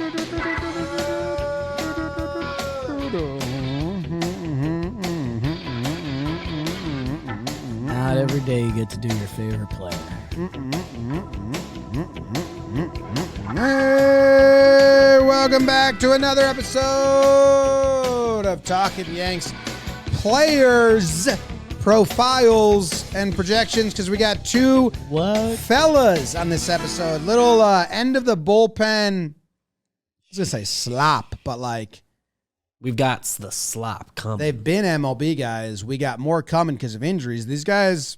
Not every day you get to do your favorite player. Hey, welcome back to another episode of Talkin Yanks players, profiles, and projections, because we got two fellas on this episode. Little end of the bullpen, I was going to say slop, but like we've got the slop coming. They've been MLB guys. We got more coming because of injuries. These guys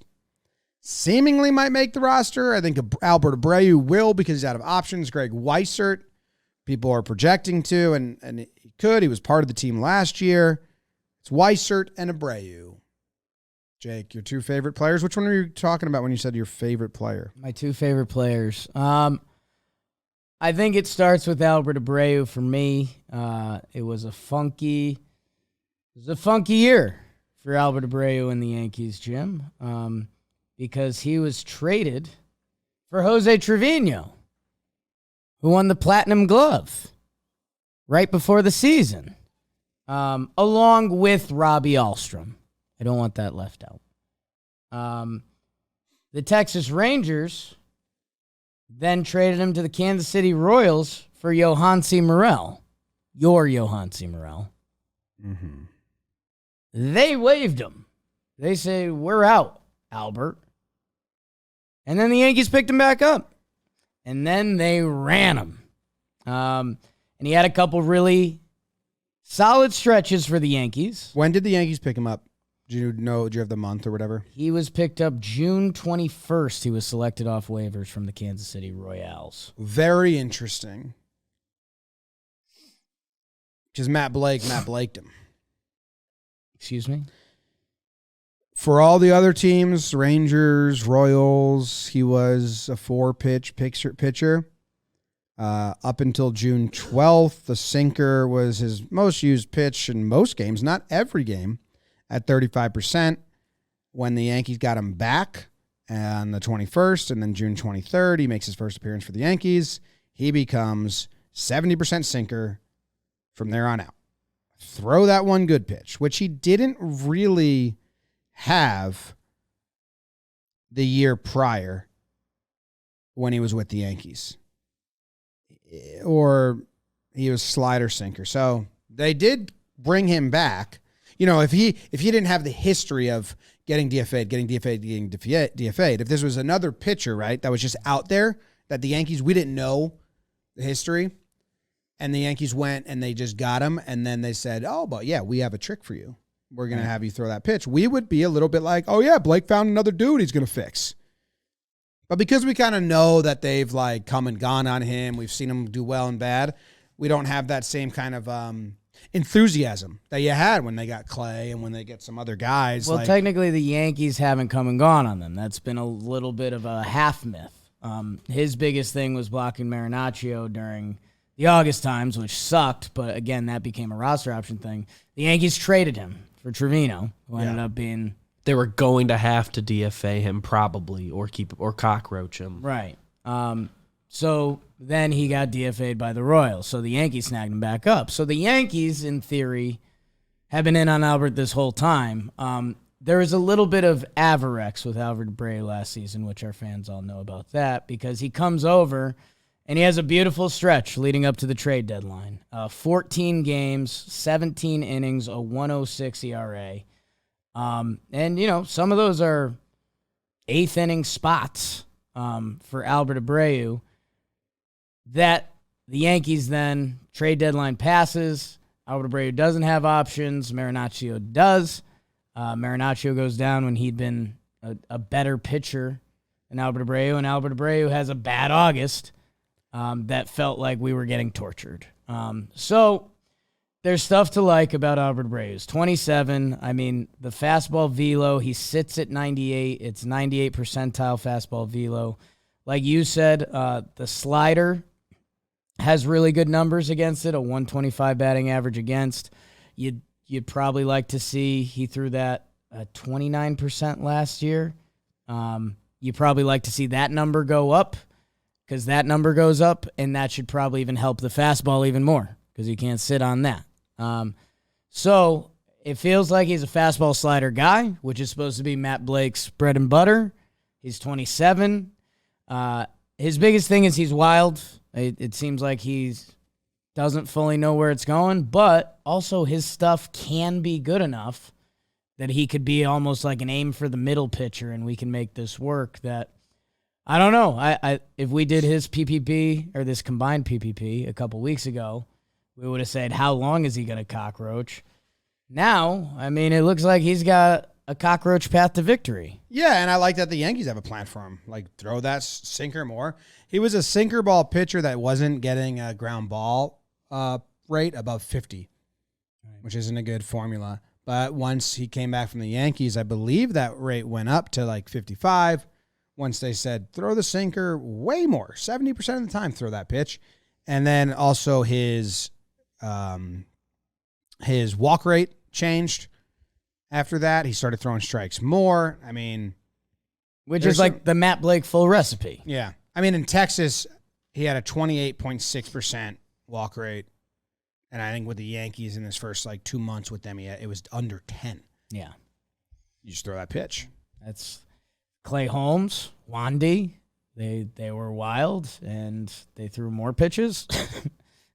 seemingly might make the roster. I think Albert Abreu will because he's out of options. Greg Weissert, people are projecting to, and he could. He was part of the team last year. It's Weissert and Abreu. Jake, your two favorite players. Which one were you talking about when you said your favorite player? My two favorite players. I think it starts with Albert Abreu for me. It was a funky year for Albert Abreu and the Yankees, Jim, because he was traded for Jose Trevino, who won the Platinum Glove right before the season, along with Robbie Alstrom. I don't want that left out. The Texas Rangers then traded him to the Kansas City Royals for Yohansi Morel. Your Yohansi Morel. Mm-hmm. They waived him. They say, we're out, Albert. And then the Yankees picked him back up. And then they ran him. And he had a couple really solid stretches for the Yankees. When did the Yankees pick him up? Do you know? Do you have the month or whatever? He was picked up June 21st. He was selected off waivers from the Kansas City Royals. Very interesting. Because Matt Blaked him. Excuse me? For all the other teams, Rangers, Royals, he was a 4-pitch pitcher. Up until June 12th, the sinker was his most used pitch in most games, not every game, at 35%. When the Yankees got him back on the 21st and then June 23rd, he makes his first appearance for the Yankees. He becomes 70% sinker from there on out. Throw that one good pitch, which he didn't really have the year prior when he was with the Yankees. Or he was slider sinker. So they did bring him back. You know, if he didn't have the history of getting DFA'd, if this was another pitcher, right, that was just out there, that the Yankees, we didn't know the history, and the Yankees went and they just got him, and then they said, oh, but yeah, we have a trick for you. We're going to have you throw that pitch. We would be a little bit like, oh yeah, Blake found another dude he's going to fix. But because we kind of know that they've like come and gone on him, we've seen him do well and bad, we don't have that same kind of enthusiasm that you had when they got Clay and when they get some other guys. Well, technically the Yankees haven't come and gone on them. That's been a little bit of a half myth. His biggest thing was blocking Marinaccio during the August times, which sucked, but again, that became a roster option thing. The Yankees traded him for Trevino, who ended up being... They were going to have to DFA him probably, or cockroach him. Right. So then he got DFA'd by the Royals. So the Yankees snagged him back up. So the Yankees, in theory, have been in on Albert this whole time. There was a little bit of Averex with Albert Abreu last season, which our fans all know about that, because he comes over and he has a beautiful stretch leading up to the trade deadline. 14 games, 17 innings, a 1.06 ERA. And, you know, some of those are eighth inning spots for Albert Abreu that the Yankees then trade deadline passes. Albert Abreu doesn't have options. Marinaccio does. Marinaccio goes down when he'd been a better pitcher than Albert Abreu, and Albert Abreu has a bad August that felt like we were getting tortured. So there's stuff to like about Albert Abreu. He's 27. I mean, the fastball velo, he sits at 98. It's 98 percentile fastball velo. Like you said, the slider has really good numbers against it, a 125 batting average against. You'd probably like to see he threw that 29% last year. You probably like to see that number go up because that number goes up, and that should probably even help the fastball even more because you can't sit on that. So it feels like he's a fastball slider guy, which is supposed to be Matt Blake's bread and butter. He's 27. His biggest thing is he's wild. It seems like he doesn't fully know where it's going, but also his stuff can be good enough that he could be almost like an aim for the middle pitcher, and we can make this work. That I don't know. I if we did his PPP or this combined PPP a couple weeks ago, we would have said, how long is he going to cockroach? Now, I mean, it looks like he's got a cockroach path to victory. Yeah, and I like that the Yankees have a plan for him. Like, throw that sinker more. He was a sinker ball pitcher that wasn't getting a ground ball rate above 50, which isn't a good formula. But once he came back from the Yankees, I believe that rate went up to like 55. Once they said, throw the sinker way more, 70% of the time, throw that pitch. And then also his walk rate changed. After that, he started throwing strikes more. I mean, which is like the Matt Blake full recipe. Yeah. I mean, in Texas, he had a 28.6% walk rate. And I think with the Yankees in his first 2 months with them, it was under 10. Yeah. You just throw that pitch. That's Clay Holmes, Wandy. They were wild, and they threw more pitches.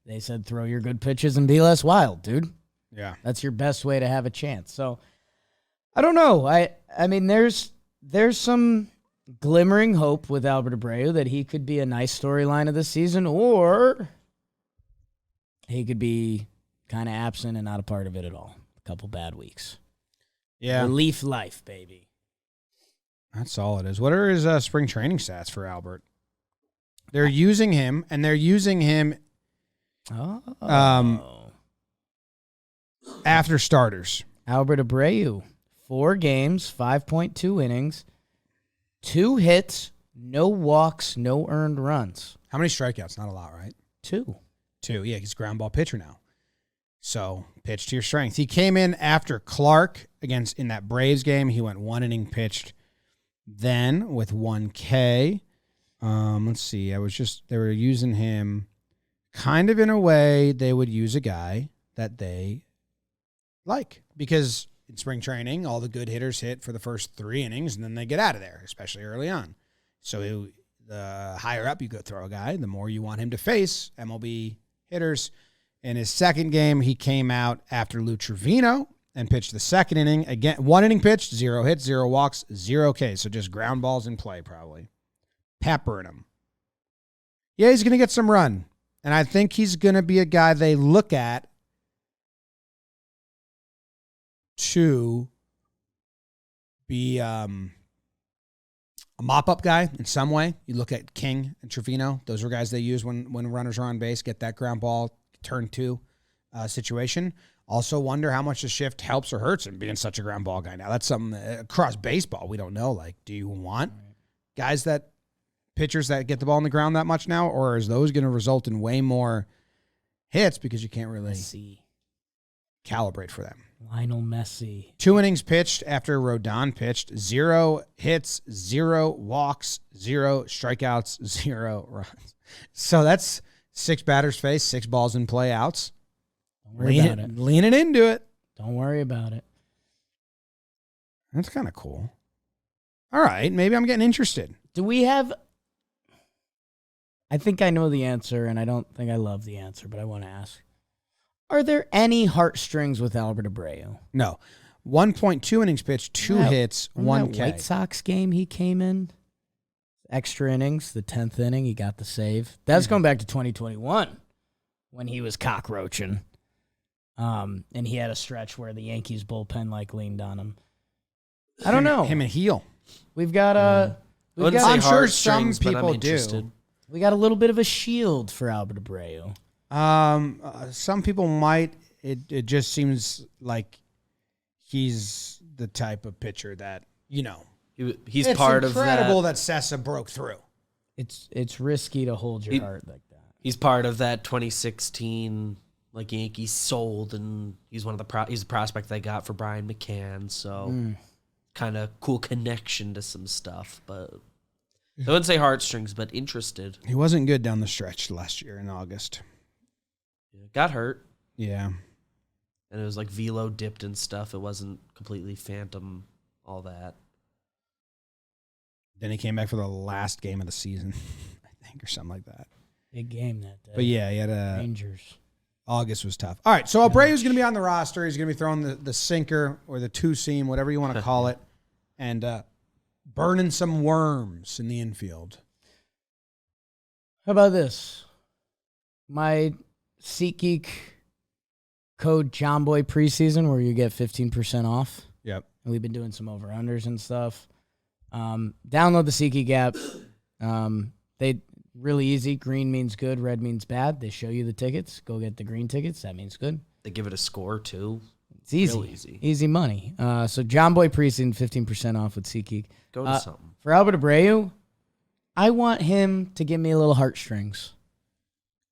They said, throw your good pitches and be less wild, dude. Yeah. That's your best way to have a chance. So, I don't know. I mean, there's some glimmering hope with Albert Abreu that he could be a nice storyline of this season, or he could be kind of absent and not a part of it at all. A couple bad weeks. Yeah. Relief life, baby. That's all it is. What are his spring training stats for Albert? They're using him, and they're using him after starters. Albert Abreu, 4 games, 5.2 innings, 2 hits, no walks, no earned runs. How many strikeouts? Not a lot, right? 2. Yeah, he's a ground ball pitcher now. So pitch to your strength. He came in after Clark in that Braves game. He went 1 inning pitched. Then with 1 K. Let's see. They were using him kind of in a way they would use a guy that they like, because in spring training, all the good hitters hit for the first 3 innings and then they get out of there, especially early on. So the higher up you go throw a guy, the more you want him to face MLB hitters. In his second game, he came out after Lou Trevino and pitched the second inning. Again, 1 inning pitched, 0 hits, 0 walks, 0 Ks. So just ground balls in play, probably. Peppering him. Yeah, he's going to get some run. And I think he's going to be a guy they look at to be a mop-up guy in some way. You look at King and Trevino. Those are guys they use when runners are on base, get that ground ball, turn 2 situation. Also wonder how much the shift helps or hurts him being such a ground ball guy now. That's something across baseball we don't know. Do you want pitchers that get the ball on the ground that much now, or is those going to result in way more hits because you can't really calibrate for them? Lionel Messi. 2 innings pitched after Rodon pitched, 0 hits, 0 walks, 0 strikeouts, 0 runs. So that's 6 batters faced, 6 balls in play outs. Don't worry about it. Leaning into it. Don't worry about it. That's kind of cool. All right, maybe I'm getting interested. Do we have... I think I know the answer, and I don't think I love the answer, but I want to ask. Are there any heartstrings with Albert Abreu? No. 1.2 innings pitched, 2 hits, 1 K. White Sox game he came in, extra innings, the 10th inning, he got the save. That's going back to 2021 when he was cockroaching. And he had a stretch where the Yankees bullpen leaned on him. I don't know. Him and Heel. We've got I'm sure some people do. We got a little bit of a shield for Albert Abreu. Some people might. It just seems like he's the type of pitcher that, he's part of that. It's incredible that Sessa broke through. It's risky to hold your heart like that. He's part of that 2016 Yankees sold, and he's he's the prospect they got for Brian McCann. So kind of cool connection to some stuff, but I wouldn't say heartstrings, but interested. He wasn't good down the stretch last year in August. Got hurt. Yeah. And it was like velo dipped and stuff. It wasn't completely phantom, all that. Then he came back for the last game of the season, I think, or something like that. Big game that day. But yeah, he had a Rangers. August was tough. All right, so Abreu's going to be on the roster. He's going to be throwing the sinker or the two-seam, whatever you want to call it, and burning some worms in the infield. How about this? My SeatGeek code JohnBoy preseason where you get 15% off. Yep. And we've been doing some over-unders and stuff. Download the SeatGeek app. They really easy. Green means good. Red means bad. They show you the tickets. Go get the green tickets. That means good. They give it a score, too. It's easy. Real easy. Easy money. So JohnBoy preseason, 15% off with SeatGeek. Go to something. For Albert Abreu, I want him to give me a little heartstrings.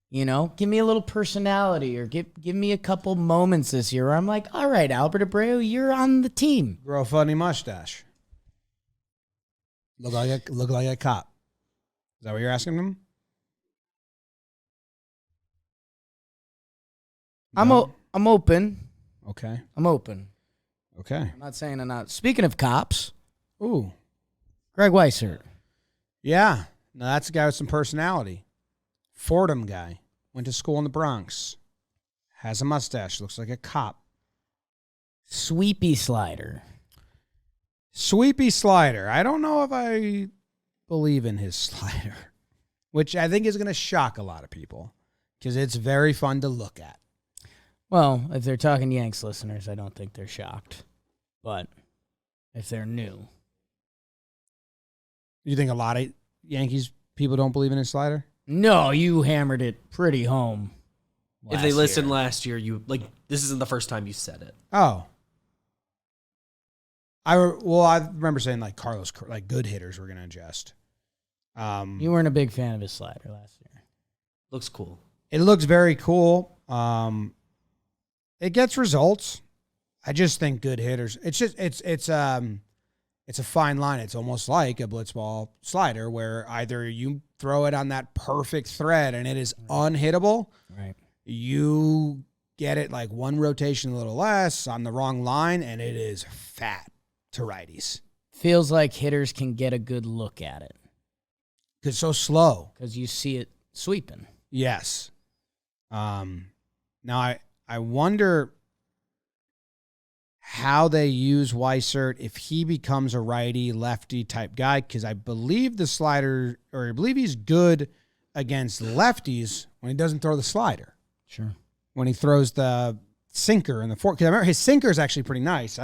You know, give me a little personality or give me a couple moments this year where I'm like, all right, Albert Abreu, you're on the team. Grow a funny mustache. Look like a cop. Is that what you're asking him? No? I'm open. Okay. I'm open. Okay. I'm not saying I'm not. Speaking of cops, Ooh. Greg Weissert. Yeah. Now that's a guy with some personality. Fordham guy. Went to school in the Bronx. Has a mustache. Looks like a cop. Sweepy slider. Sweepy slider. I don't know if I believe in his slider, which I think is going to shock a lot of people because it's very fun to look at. Well, if they're talking Yanks listeners, I don't think they're shocked. But if they're new. You think a lot of Yankees people don't believe in his slider? No, you hammered it pretty home. If they listened last year, this isn't the first time you said it. Oh. I remember saying like Carlos, like good hitters were going to adjust. You weren't a big fan of his slider last year. Looks cool. It looks very cool. It gets results. I just think good hitters. It's a fine line. It's almost like a blitzball slider where either you throw it on that perfect thread and it is unhittable. Right. You get it like one rotation a little less on the wrong line and it is fat to righties. Feels like hitters can get a good look at it. Because it's so slow. Because you see it sweeping. Yes. Now I wonder how they use Weissert if he becomes a righty lefty type guy, because I believe the slider, or I believe he's good against lefties when he doesn't throw the slider. Sure. When he throws the sinker and the fork, because I remember his sinker is actually pretty nice.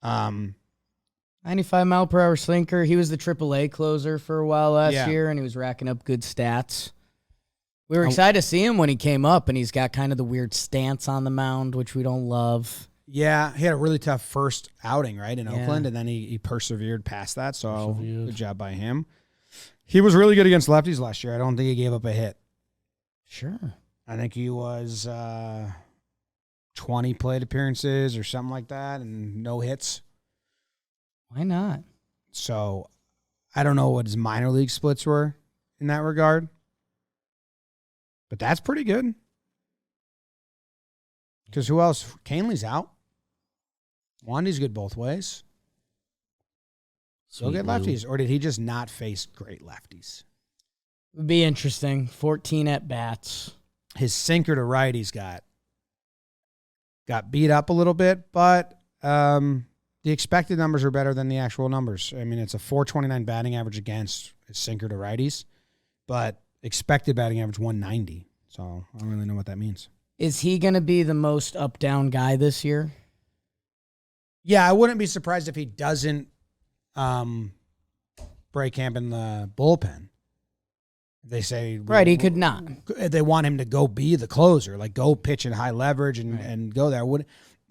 95 mile per hour sinker. He was the AAA closer for a while last year, and he was racking up good stats. We were excited to see him when he came up, and he's got kind of the weird stance on the mound, which we don't love. Yeah, he had a really tough first outing, right, in Oakland, and then he persevered past that, so good job by him. He was really good against lefties last year. I don't think he gave up a hit. Sure. I think he was 20 plate appearances or something like that and no hits. Why not? So I don't know what his minor league splits were in that regard, but that's pretty good. Because who else? Canley's out. Wandy's good both ways. So get lefties. Or did he just not face great lefties? It would be interesting. 14 at-bats. His sinker to righties got beat up a little bit, but the expected numbers are better than the actual numbers. I mean, it's a .429 batting average against his sinker to righties, but expected batting average 190. So I don't really know what that means. Is he going to be the most up-down guy this year? Yeah, I wouldn't be surprised if he doesn't break camp in the bullpen. They say right, he could not. They want him to go be the closer, like go pitch in high leverage and go there.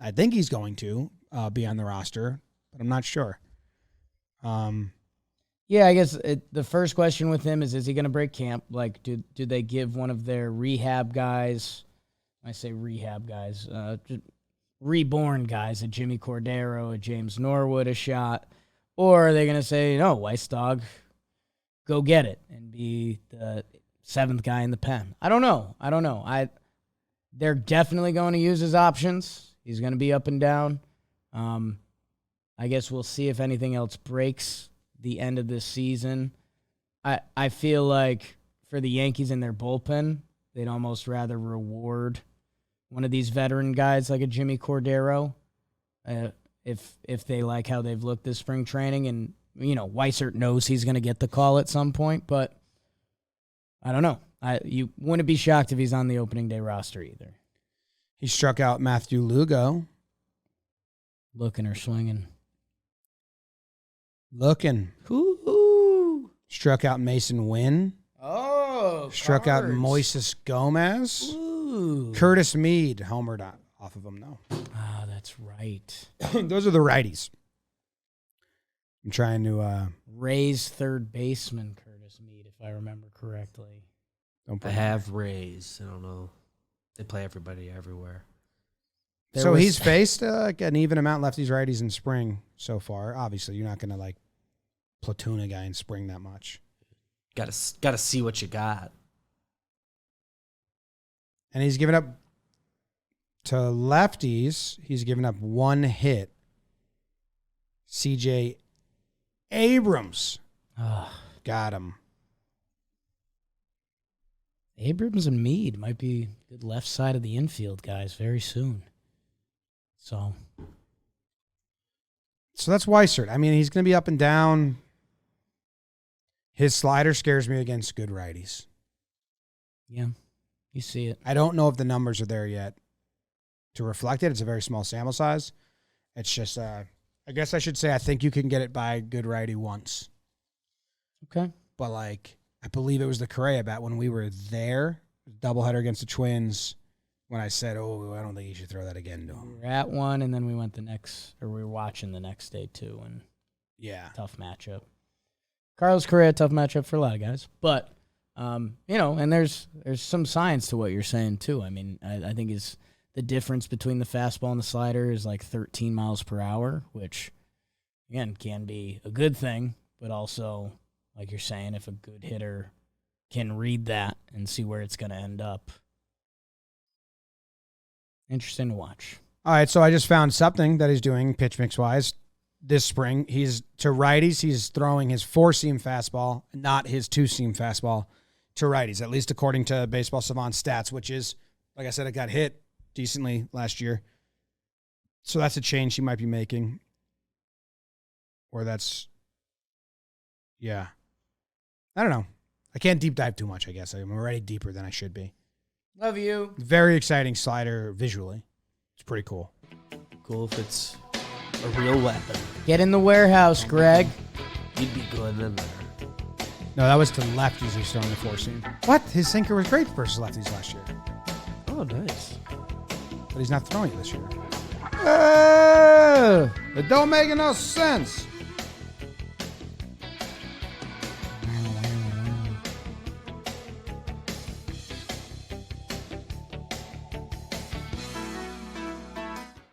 I think he's going to be on the roster, but I'm not sure. Yeah, I guess the first question with him is he going to break camp? Like, do they give one of their rehab guys? I say rehab guys, reborn guys, a Jimmy Cordero, a James Norwood, a shot, or are they going to say no, Weiss Dog? go get it and be the 7th guy in the pen. I don't know. They're definitely going to use his options. He's going to be up and down. I guess we'll see if anything else breaks the end of this season. I feel like for the Yankees and their bullpen, they'd almost rather reward one of these veteran guys like a Jimmy Cordero if they like how they've looked this spring training. And, Weissert knows he's going to get the call at some point, but I don't know. You wouldn't be shocked if he's on the opening day roster either. He struck out Matthew Lugo. Looking or swinging? Looking. Ooh. Struck out Mason Wynn. Oh, struck out cards. Moises Gomez. Ooh. Curtis Mead homered off of him, though. Oh, that's right. Those are the righties. I'm trying to... Rays third baseman Curtis Mead, if I remember correctly. Don't I have Rays. I don't know. They play everybody everywhere. He's faced an even amount lefties, righties in spring so far. Obviously, you're not going to platoon a guy in spring that much. Got to see what you got. And he's given up to lefties. He's given up 1 hit. C.J. Abrams got him. Abrams and Mead might be good left side of the infield guys very soon. So that's Weissert. I mean, he's going to be up and down. His slider scares me against good righties. Yeah, you see it. I don't know if the numbers are there yet to reflect it. It's a very small sample size. It's just, I guess I should say I think you can get it by good righty once. Okay. But, I believe it was the Correa bat when we were there, doubleheader against the Twins, when I said, I don't think you should throw that again to him. We were at one, and then we were watching the next day, too, and yeah, tough matchup. Carlos Correa, tough matchup for a lot of guys. But, and there's some science to what you're saying, too. I mean, I think the difference between the fastball and the slider is 13 miles per hour, which, again, can be a good thing, but also, like you're saying, if a good hitter can read that and see where it's going to end up. Interesting to watch. All right, so I just found something that he's doing pitch mix-wise this spring. He's to righties. He's throwing his 4-seam fastball, not his 2-seam fastball, to righties, at least according to Baseball Savant stats, which is, like I said, it got hit decently last year. So that's a change he might be making. Or that's, yeah. I don't know. I can't deep dive too much, I guess. I'm already deeper than I should be. Love you. Very exciting slider visually. It's pretty cool. Cool if it's a real weapon. Get in the warehouse, Greg. You'd be good in there. No, that was to lefties he's throwing the 4-seam. What? His sinker was great versus lefties last year. Oh, nice. But he's not throwing it this year. Oh! It don't make no sense.